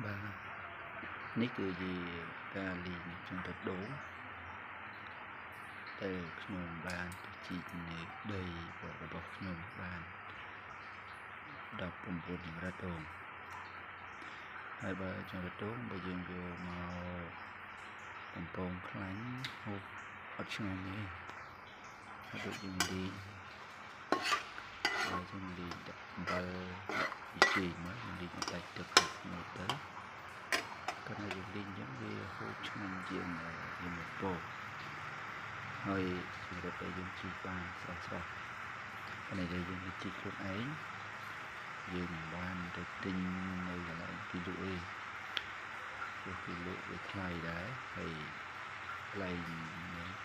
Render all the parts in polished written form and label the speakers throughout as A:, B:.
A: Vàនេះគឺជាការលេងក្នុងទឹកដូងដែលខ្ញុំបានទៅជីកនៅដីរបស់ខ្ញុំបាន19ចង្រិតដូងហើយបើចង្រិតដូងបើយើងយកមកបំពងខ្លាញ់ហូបអត់ឆ្ងាញ់ទេហើយដូចយើងលេងដាក់អំបិលវិជ័យមកលេងដាច់ទឹកនោះទៅកាលណាយើងលេងអញ្ចឹងវាហូបឆ្ងាញ់ជាងមកពោហើយចង្រិតដែលយើងជីកបានស្រស់ហើយដែលយើងជីកខ្លួនឯងយើងមិនបានទៅទិញនៅកន្លែងគេលក់ទេព្រោះគេលក់វាថ្លៃដែរហើយថ្លៃ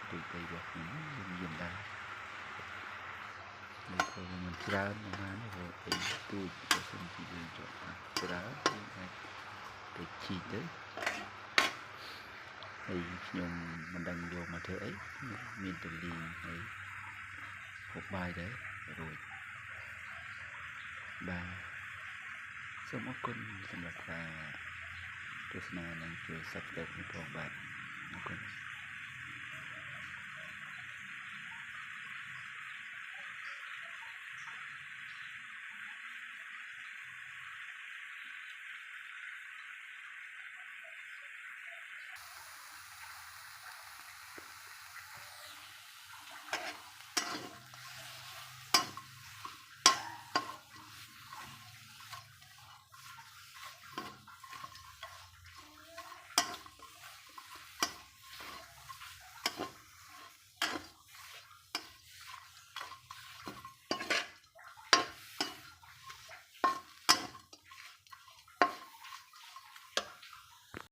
A: ទូទៅរបស់ខ្ញុំយើងដែរនេះក៏មិនច្រើនណាស់ទេព្រោះទូចបើសិនជាយើងចង់ច្រើនយើងអាចទៅជីកទៅហើយខ្ញុំមិនដឹងយកមកធ្វើអីមានតែលីងហើយហូបបាយដែររួចបាទសូមអរគុណសម្រាប់ការទស្សនានិងជួយ Subscribe ផងបាទអរគុណ